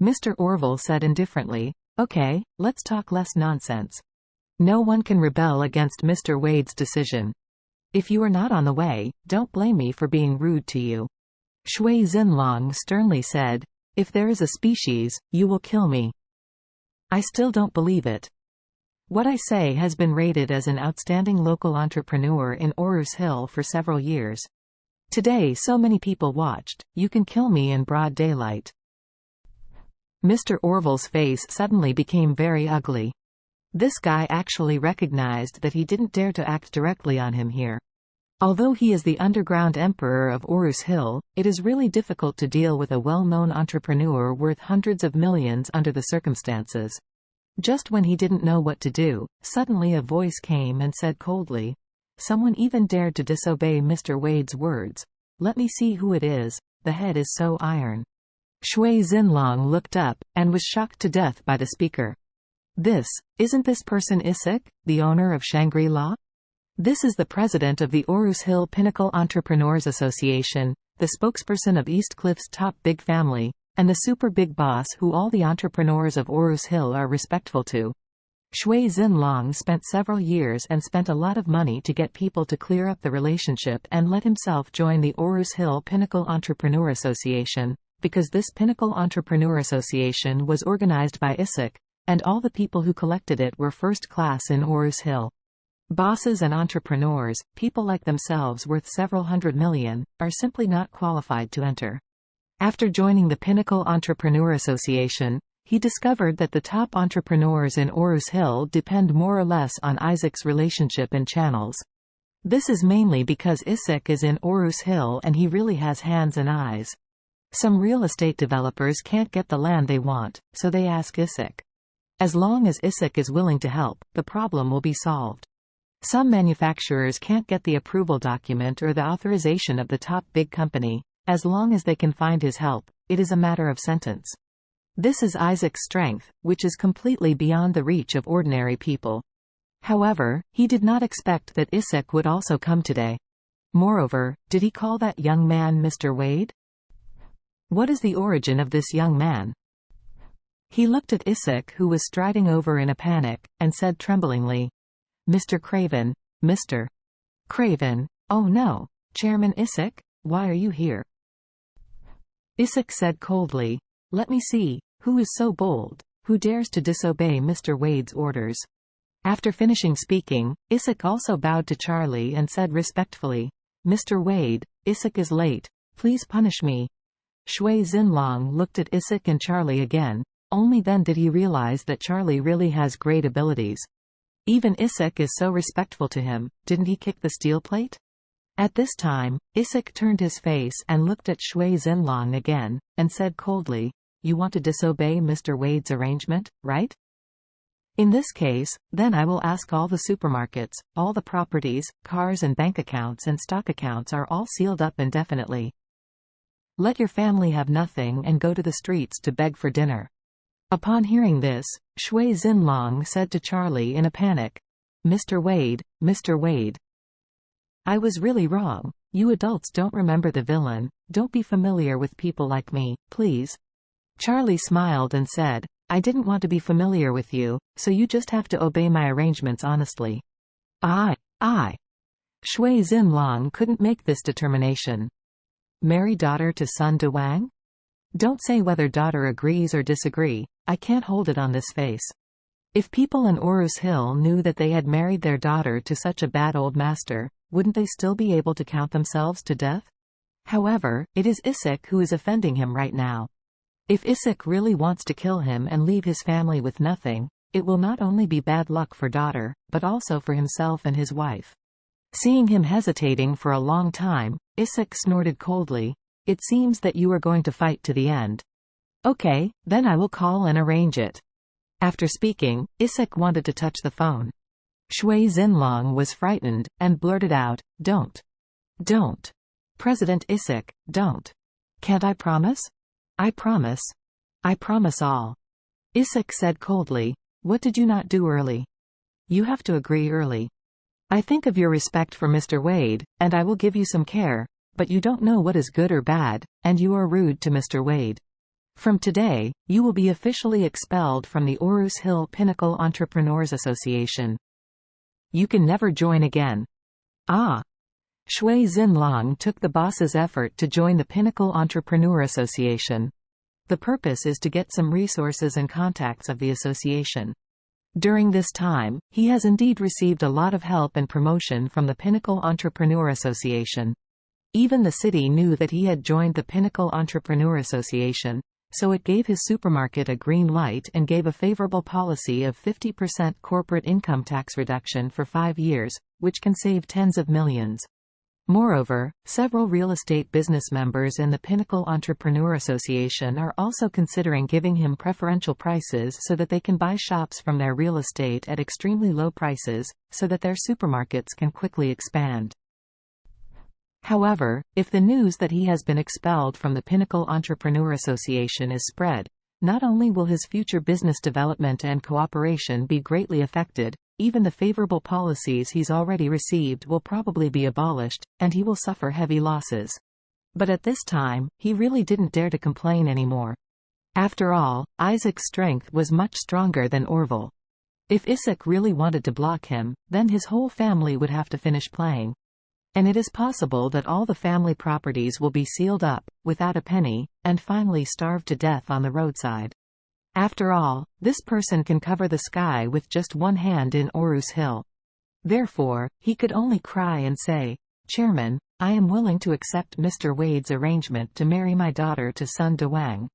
Mr. Orville said indifferently. Okay, let's talk less nonsense. No one can rebel against Mr. Wade's decision. If you are not on the way, don't blame me for being rude to you. Shui Xinlong sternly said, if there is a species, you will kill me. I still don't believe it. What I say has been rated as an outstanding local entrepreneur in Orus Hill for several years. Today so many people watched, you can kill me in broad daylight. Mr. Orville's face suddenly became very ugly. This guy actually recognized that he didn't dare to act directly on him here. Although he is the underground emperor of Orus Hill, it is really difficult to deal with a well-known entrepreneur worth hundreds of millions under the circumstances. Just when he didn't know what to do, suddenly a voice came and said coldly, someone even dared to disobey Mr. Wade's words. Let me see who it is, the head is so iron. Shui Xinlong looked up, and was shocked to death by the speaker. Isn't this person Isik, the owner of Shangri-La? This is the president of the Orus Hill Pinnacle Entrepreneurs Association, the spokesperson of East Cliff's top big family, and the super big boss who all the entrepreneurs of Orus Hill are respectful to. Shui Xinlong spent several years and spent a lot of money to get people to clear up the relationship and let himself join the Orus Hill Pinnacle Entrepreneur Association, because this Pinnacle Entrepreneur Association was organized by Isik, and all the people who collected it were first class in Orus Hill. Bosses and entrepreneurs, people like themselves worth several hundred million, are simply not qualified to enter. After joining the Pinnacle Entrepreneur Association, he discovered that the top entrepreneurs in Orus Hill depend more or less on Isaac's relationship and channels. This is mainly because Isik is in Orus Hill and he really has hands and eyes. Some real estate developers can't get the land they want, so they ask Isik. As long as Isik is willing to help, the problem will be solved. Some manufacturers can't get the approval document or the authorization of the top big company. As long as they can find his help, it is a matter of sentence. This is Isaac's strength, which is completely beyond the reach of ordinary people. However, he did not expect that Isik would also come today. Moreover, did he call that young man Mr. Wade? What is the origin of this young man? He looked at Isik, who was striding over in a panic, and said tremblingly, Mr. Craven. Mr. Craven. Oh no, Chairman Isik, why are you here? Isik said coldly, let me see, who is so bold, who dares to disobey Mr. Wade's orders? After finishing speaking, Isik also bowed to Charlie and said respectfully, Mr. Wade, Isik is late, please punish me. Shui Xinlong looked at Isik and Charlie again. Only then did he realize that Charlie really has great abilities. Even Isik is so respectful to him, didn't he kick the steel plate? At this time, Isik turned his face and looked at Shui Xinlong again, and said coldly, you want to disobey Mr. Wade's arrangement, right? In this case, then I will ask all the supermarkets, all the properties, cars and bank accounts and stock accounts are all sealed up indefinitely. Let your family have nothing and go to the streets to beg for dinner. Upon hearing this, Shui Xinlong said to Charlie in a panic, Mr. Wade, Mr. Wade. I was really wrong. You adults don't remember the villain, don't be familiar with people like me, please. Charlie smiled and said, I didn't want to be familiar with you, so you just have to obey my arrangements honestly. I. Shui Xinlong couldn't make this determination. Marry daughter to son de Wang? Don't say whether daughter agrees or disagree, I can't hold it on this face. If people in Orus Hill knew that they had married their daughter to such a bad old master, wouldn't they still be able to count themselves to death? However, it is Isik who is offending him right now. If Isik really wants to kill him and leave his family with nothing, it will not only be bad luck for daughter, but also for himself and his wife. Seeing him hesitating for a long time, Isik snorted coldly, it seems that you are going to fight to the end. Okay, then I will call and arrange it. After speaking, Isik wanted to touch the phone. Shui Xinlong was frightened, and blurted out, Don't. President Isik, don't. Can't I promise? I promise. I promise all. Isik said coldly, what did you not do early? You have to agree early. I think of your respect for Mr. Wade, and I will give you some care, but you don't know what is good or bad, and you are rude to Mr. Wade. From today, you will be officially expelled from the Orus Hill Pinnacle Entrepreneurs Association. You can never join again. Ah. Shui Xinlong took the boss's effort to join the Pinnacle Entrepreneur Association. The purpose is to get some resources and contacts of the association. During this time, he has indeed received a lot of help and promotion from the Pinnacle Entrepreneur Association. Even the city knew that he had joined the Pinnacle Entrepreneur Association, so it gave his supermarket a green light and gave a favorable policy of 50% corporate income tax reduction for 5 years, which can save tens of millions. Moreover, several real estate business members in the Pinnacle Entrepreneur Association are also considering giving him preferential prices so that they can buy shops from their real estate at extremely low prices, so that their supermarkets can quickly expand. However, if the news that he has been expelled from the Pinnacle Entrepreneur Association is spread, not only will his future business development and cooperation be greatly affected, even the favorable policies he's already received will probably be abolished, and he will suffer heavy losses. But at this time, he really didn't dare to complain anymore. After all, Isaac's strength was much stronger than Orville. If Isaac really wanted to block him, then his whole family would have to finish playing. And it is possible that all the family properties will be sealed up, without a penny, and finally starve to death on the roadside. After all, this person can cover the sky with just one hand in Orus Hill. Therefore, he could only cry and say, "Chairman, I am willing to accept Mr. Wade's arrangement to marry my daughter to Sun Dewang."